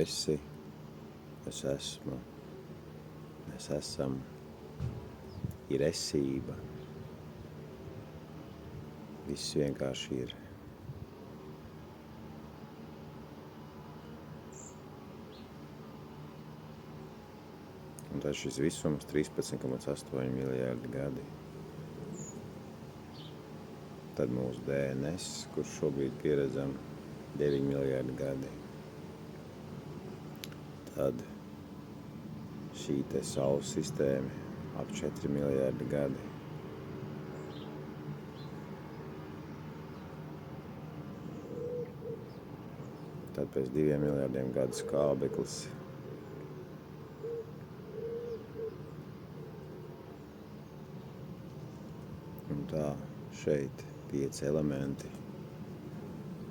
esi, es esmu, mēs esam, ir esība. Viss vienkārši ir. Un tad šis visums 13,8 miljārdi gadi. Tad mūsu DNS, kurš šobrīd pieredzam 9 miljārdi gadi. Tad šī te Saules sistēma ap 4 miljārdi gadi. Tad pēc 2 miljārdiem gadu skābeklis. Un tā šeit 5 elementi,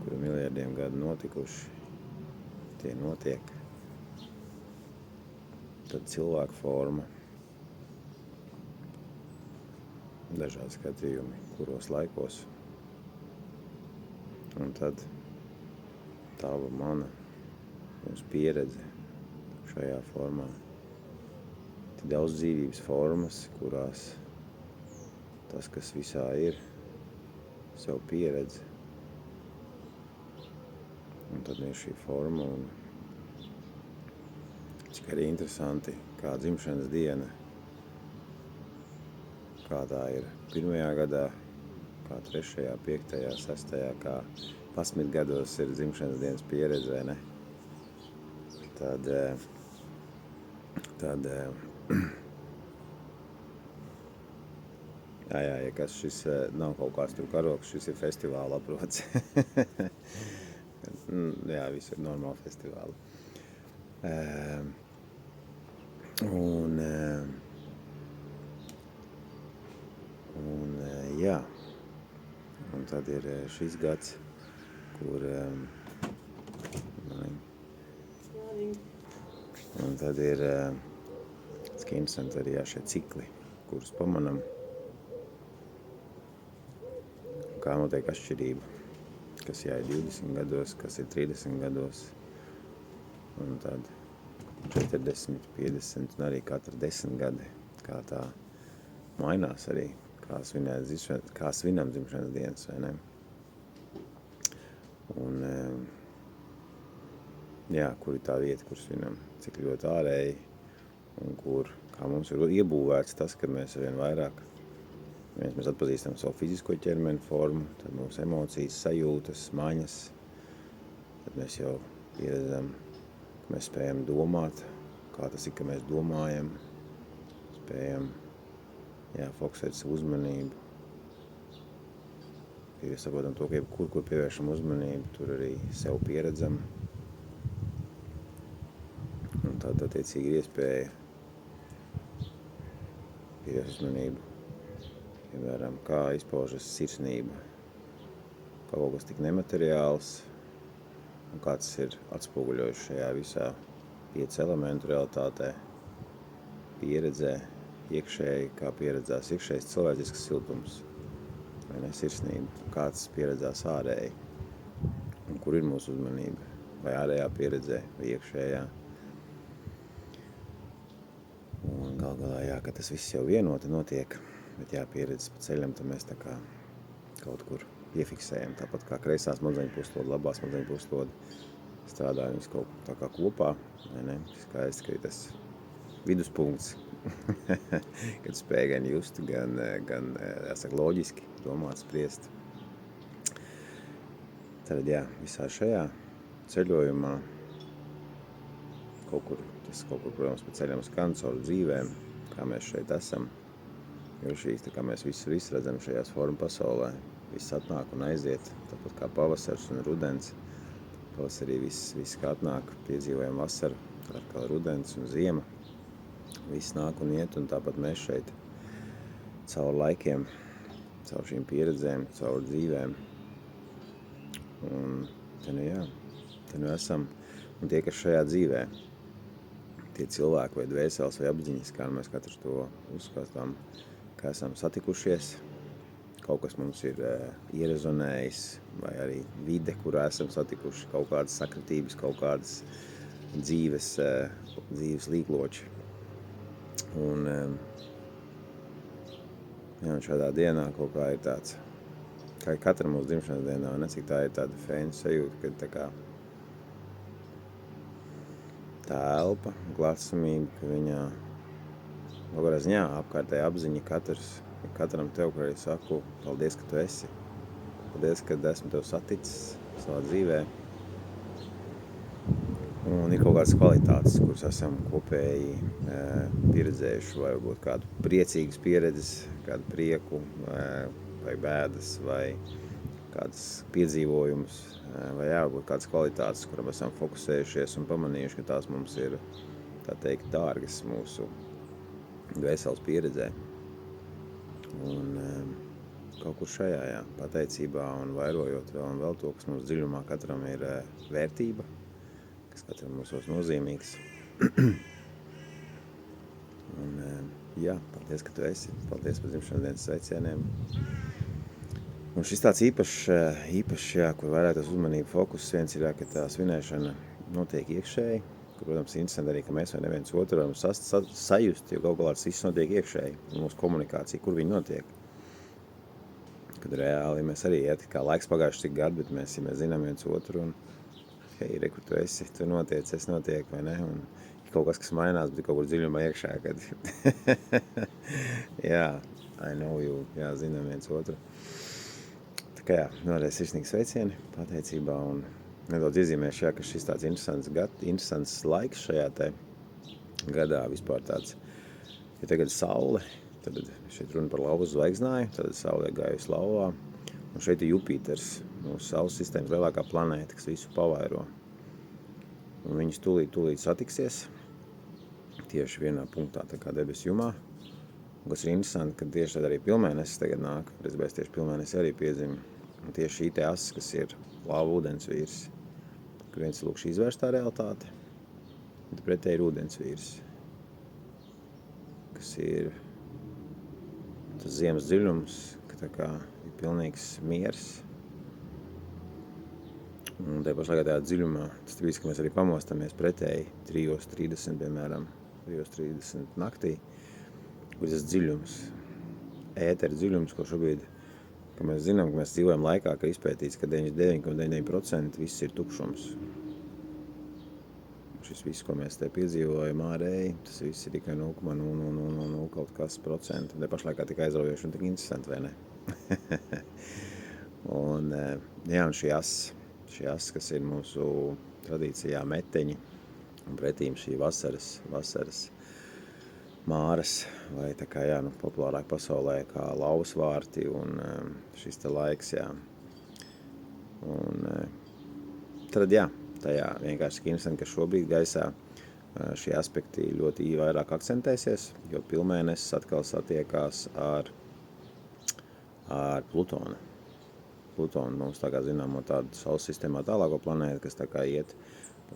kuri miljārdiem gadu notikuši, tie notiek. Tad cilvēka forma, dažādi skatījumi, kuros laikos. Un tad tava, mana, mūsu pieredze šajā formā. Tik daudz dzīvības formas, kurās tas, kas visā ir, sev pieredze. Un tad ir šī forma, un cik arī interesanti, kā dzimšanas diena, kā tā ir 1. gadā, kā 3., 5., 6., kā 11 gados ir dzimšanas dienas pieredze, vai ne? Tad ja kas šis nav kaut kāds tur karoks, šis ir festivāla aprots. Jā, viss ir normāli festivāli. Jā, un tad ir šis gads, kur un tad ir interesanti arī šie cikli, kurus pamanam, kā notiek atšķirība, kas ir 20 gados, kas ir 30 gados, un tad 40, 50 un arī katra 10 gadi, kā tā mainās arī, kā svinam dzimšanas dienas, vai ne? Un, jā, kur ir tā vieta, kur svinam, cik ļoti ārēji, un kur, kā mums ir iebūvēts tas, ka mēs vien vairāk, mēs atpazīstam savu fizisko ķermeni formu, tad mūsu emocijas, sajūtas, maņas, tad mēs jau pieredzam, ka mēs spējam domāt, kā tas ir, ka mēs domājam, spējam, fokusēt savu uzmanību. Ja saprotam to, ka kur pievēršam uzmanību, tur arī sev pieredzam. Un tad attiecīgi ir iespēja pievērst uzmanību. Piemēram, kā izpaužas sirsnība, kā kaut kas tik nemateriāls, un kā tas ir atspoguļojuši šajā visā 5 elementu realitātē, pieredzē, iekšēji, kā pieredzās iekšējais cilvēcisks siltums, vai ne, sirsnība, kāds pieredzās ārēji, un kur ir mūsu uzmanība, vai ārējā pieredzē, vai iekšējā. Un gal galā, ka tas viss jau vienoti notiek, bet pieredzes pa ceļam, tad mēs tā kā kaut kur piefiksējam, tāpat kā kreisā smadzeņu puslode, labā smadzeņu puslode, strādājam visu kaut tā kā kopā, vai ne, skaisti, ka ir tas viduspunkts, kad spēj gan just, gan jāsaka, loģiski domāt, spriest. Tad, visā šajā ceļojumā kaut kur, protams, pa ceļam skan caur dzīvēm, kā mēs šeit esam, jo šīs, tā kā mēs visu redzam šajās formu pasaulē, viss atnāk un aiziet, tāpat kā pavasars un rudens. Pavasarī viss kā atnāk, piedzīvojam vasaru, kā rudens un ziema. Viss nāk un iet, un tāpat mēs šeit caur laikiem, caur šīm pieredzēm, caur dzīvēm. Un te nu esam. Un tie, kas šajā dzīvē, tie cilvēki vai dvēseles vai apziņas, kā mēs katrs to uzskatām, ka esam satikušies, kaut kas mums ir ierezonējis, vai arī vide, kurā esam satikuši, kaut kādas sakritības, kaut kādas dzīves līkloči. Un šādā dienā kaut kā ir tāds, kā katra mūsu dzimšanas dienā, ne cik tā ir tāda fēna sajūta, kad tā kā tā elpa, glācamība, ka viņā kaut kādā ziņā apkārtēja apziņa katram tev, kur arī saku, paldies, ka tu esi. Paldies, ka esmu tev saticis savā dzīvē. Un ir kaut kādas kvalitātes, kuras esam kopēji pieredzējuši, vai varbūt kādu priecīgas pieredzes, kādu prieku, vai bēdas, vai kādas piedzīvojumus, vai varbūt kādas kvalitātes, kuram esam fokusējušies un pamanījuši, ka tās mums ir, tā teikt, dārgas mūsu dvēseles pieredzē. Un kaut kur šajā, pateicībā un vairojot vēl un vēl to, kas mums dziļumā katram ir vērtība, kas katram mūsos nozīmīgs. Un paldies, ka tu esi. Paldies par dzimšanas dienas sveicieniem. Un šis tāds īpašs, kur vairāk tas uzmanība fokus, viens ir, ka tā svinēšana notiek iekšēji, kur, protams, interesanti arī, ka mēs vai neviens otru varam sajust, jo galu galā tas viss notiek iekšēji, mūsu komunikācija, kur viņi notiek. Kad reāli mēs arī iet, kā laiks pagājuši cik gadu, bet mēs zinām viens otru un hei, re, kur tu esi, tu notiec, es notiek, vai ne? Un kaut kas mainās, bet kaut kur dziļumā iekšā, kad I know you, zinām viens otru. Tā kā vēlreiz sirsnīgi sveicieni, pateicībā un nedaudz iezīmēšu, ka šis tāds interesants laiks šajā te gadā vispār tāds, ja tagad saule, tad šeit runa par lauvu zvaigznāju, tad saule gājusi lauvā, un šeit ir Jupiters, mūsu saules sistēmas lielākā planēta, kas visu pavairo. Un viņas tūlīt satiksies tieši vienā punktā, tā kā debesu jumā. Un kas ir interesanti, ka tieši tad arī pilnmēnesis tagad nāk, rezibēs tieši pilnmēnesis arī piedzim. Un tieši šī te asis, kas ir lauva ūdens vīrs, kur viens lūk šī izvērstā realitāte, bet pretēji ir ūdens vīrs, kas ir tas ziemas dziļums, ka tā kā ir pilnīgs miers. Un tajā pašlaikā tajā dziļumā, tas brīdis, ka mēs arī pamostamies pretēji 3:30, piemēram, 3:30 naktī, kur ir tas dziļums, ētera dziļums, ko šobrīd, ka mēs zinām, ka mēs dzīvojam laikā, ka izpētīts, ka 99,99% viss ir tukšums. Šis viss, ko mēs te piedzīvojam ārēji, tas viss ir tikai 0,000 kaut kas procenti. Te pašlaikā tik aizraujoši un tik interesanti, vai ne? Un šī asa, kas ir mūsu tradīcijā meteņi, un pretīm šī vasaras māras, vai tā kā, populārāk pasaulē kā lauvas vārti, un šis te laiks, Un tad, tajā vienkārši interesanti, ka šobrīd gaisā šie aspekti ļoti vairāk akcentēsies, jo pilnmēnesis atkal satiekās ar Plutonu. Plutonu mums tā kā zinām no tādu saules sistēmā tālāko planētu, kas tā kā iet,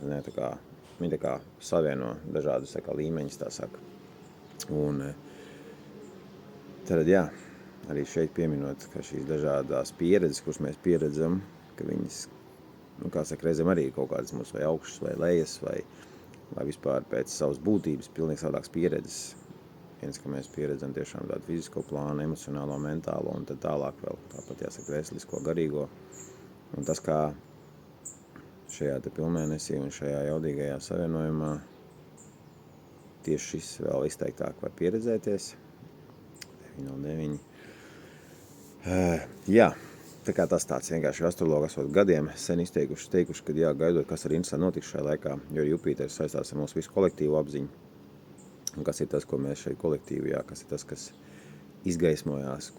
viņi tā kā savieno dažādus tā kā līmeņus, tā saka. Un tad, arī šeit pieminot, ka šīs dažādās pieredzes, kuras mēs pieredzam, ka viņas, kā saka, reizēm arī ir kaut kādas mūsu vai augšas vai lejas, vai vispār pēc savas būtības pilnīgi savādākas pieredzes. Viens, ka mēs pieredzam tiešām tādu fizisko plānu, emocionālo, mentālo, un tad tālāk vēl, tāpat jāsaka, veselisko, garīgo. Un tas, kā šajā te pilnmēnesī un šajā jaudīgajā savienojumā tieši šis vēl izteiktāk var pieredzēties. 909. Tā kā tas tāds vienkārši astrologi esot gadiem sen teikuši, ka gaidot, kas arī interesanti notiks šajā laikā, jo Jupiters saistās ar mūsu visu kolektīvu apziņu. Un kas ir tas, ko mēs šeit kolektīvi, kas ir tas, kas izgaismojās,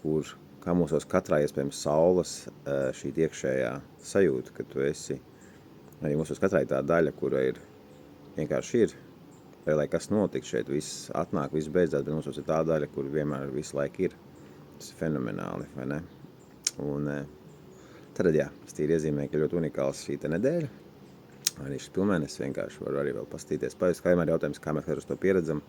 kā mūsos katrā iespējams saules šī iekšējā sajūta, ka tu esi, arī mūsos katrai tā daļa, kura ir, vienkārši ir, lai kas notiks šeit, viss atnāk, viss beidzās, bet mūsos ir tā daļa, kur vienmēr visu laiku ir. Tas ir fenomenāli, vai ne? Un tad, tas tīri iezīmē, ka ļoti unikāls šī te nedēļa. Arī šis pilnmēnesis vienkārši var arī vēl pastīties, pajust, kā vienmēr jautājums, kā mēs katrs to pieredzam.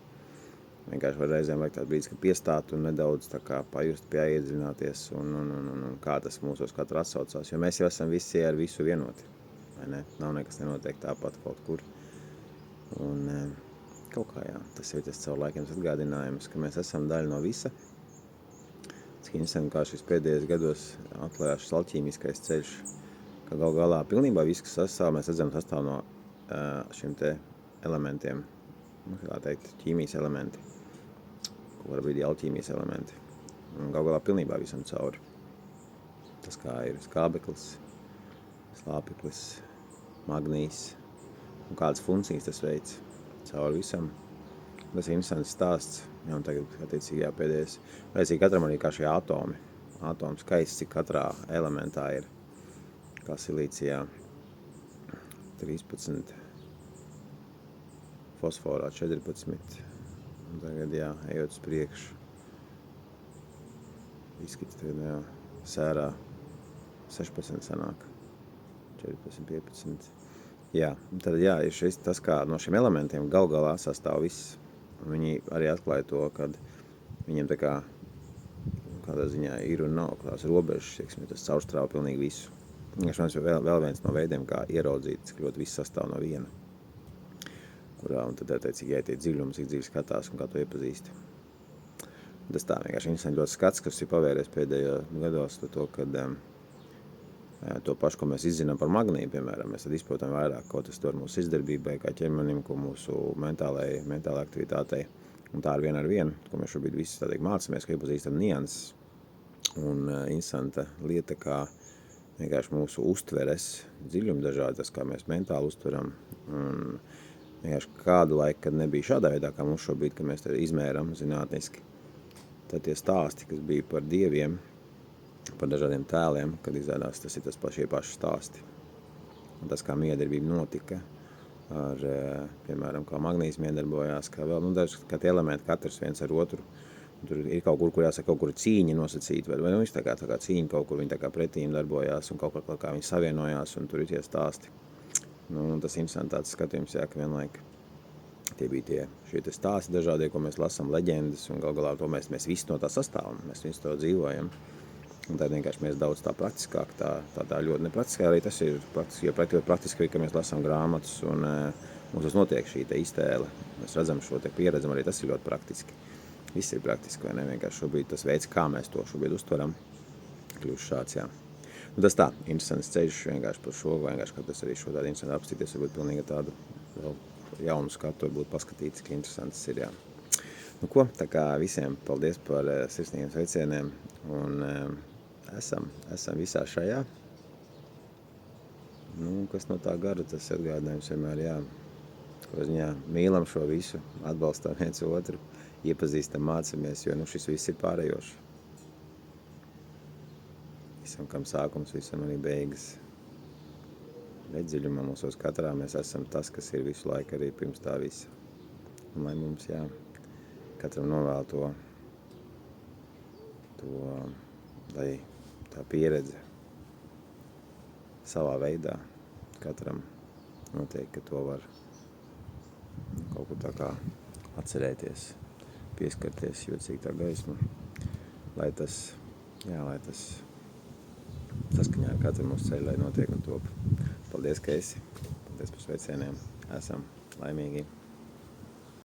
Vienkārši var reizēm vajag tāds brīdis, ka piestāt un nedaudz tā kā pajust, pieiedziļināties un kā tas mūsos katru atsaucās. Jo mēs jau esam visi ar visu vienoti, vai ne? Nav nekas nenotiek tāpat kaut kur. Un kaut kā, jā, tas ir tas caur laikiem atgādinājums, ka mēs esam daļa no visa. Cik interesanti, kā šis pēdējos gados atklājās šis alķīmiskais ceļš, ka gal galā pilnībā viss, kas sastāv, mēs redzam, sastāv no šiem te elementiem, kā teikt, ķīmijas elementi, ko var būt alķīmijas elementi. Un gal galā pilnībā visam cauri. Tas kā ir skābeklis, slāpeklis, magnīs, un kādas funkcijas tas veids cauri visam. Tas ir interesants stāsts, un tagad, attiecīgi, pēdējais, vajadzīgi katram arī kā šie atomi. Atomu skaists, cik katrā elementā ir, kā silīcijā, 13, fosforā 14, un tagad, ejot uz priekšu, izskats tagad, sērā 16 sanāk, 14, 15. Tad, ir šis, tas, kā no šiem elementiem gal galā sastāv viss. Viņi arī atklāja to, kad viņiem tā kā kādā ziņā ir un nav tās robežas, tas caurstrāva pilnīgi visu. Vienkārši vēl viens no veidiem, kā ieraudzīt, cik ļoti viss sastāv no viena, kurā, un tad, attiecīgi, jāiet dziļums, cik dziļi skatās un kā to iepazīst. Tas tā vienkārši interesanti ļoti skats, kas ir pavērties pēdējā gados to, kad to pašu, ko mēs izzinām par magnīju, piemēram, mēs tad izprotam vairāk, ko tas dod mūsu izdarbībai, kā ķermenim, ko mūsu mentālai aktivitātei. Un tā ar vienu, ko mēs šobrīd visi mācāmies, ka iepazīstam nianses. Un interesanta lieta, kā vienkārši mūsu uztveres dziļumi dažādi, tas, kā mēs mentāli uztveram. Un vienkārši kādu laiku, kad nebija šādā veidā, kā mums šobrīd, ka mēs izmēram zinātniski, tad tie stāsti, kas bija par dieviem, par dažādiem tēliem, kad izrādās, tas ir šie paši stāsti. Un tas, kā miedarbība notika, ar, piemēram, kā magnīs miedarbojās, kā vēl, kā tie elementi, katrs viens ar otru. Tur ir kaut kur jāsaka, kaut kur cīņa nosacīta, vai viņš tā kā cīņa kaut kur, viņi tā kā pretīm darbojās, un kaut kā viņi savienojās, un tur ir tie stāsti. Un tas interesanti tāds skatījums, ka vienlaik tie bija šie stāsti dažādie, ko mēs lasām, leģendas, un gal galā to mēs visi no tā sastāvam, mēs visi to dzīvojam. Un tad vienkārši mēs daudz tā praktiskāk, tā ļoti nepraktiskā, arī tas ir praktiski, ka mēs lasām grāmatas, un mums tas notiek šī iztēle. Mēs redzam šo pieredzam, arī tas ir ļoti praktiski. Viss ir praktiski, vai ne? Vienkārši šobrīd tas veids, kā mēs to šobrīd uztveram, kļūst šāds, tas tā, interesants ceļš vienkārši par šo, vienkārši, ka tas arī šo tādu interesantu apstīties, varbūt pilnīgi tādu vēl jaunu skatu, varbūt paskatīt, cik interesants ir, ko, tā kā visiem paldies par sirsnīgiem sveicieniem, un esam visā šajā. Kas no tā gara, tas atgādinājums vienmēr, ko ziņā mīlam šo visu, atbalstam viens otru, iepazīstam, mācamies, jo šis viss ir pārējošs. Visam, kam sākums, visam arī beigas. Bet dziļumā mūsos katrā mēs esam tas, kas ir visu laiku arī pirms tā visa. Un lai mums, katram novēl to, lai tā pieredze savā veidā katram noteikti, ka to var kaut kur tā kā atcerēties, pieskarties, jocīgi tā gaisma, lai tas saskaņā ar katru mūsu ceļu, lai notiek un top. Paldies, ka esi. Paldies par sveicieniem. Esam laimīgi.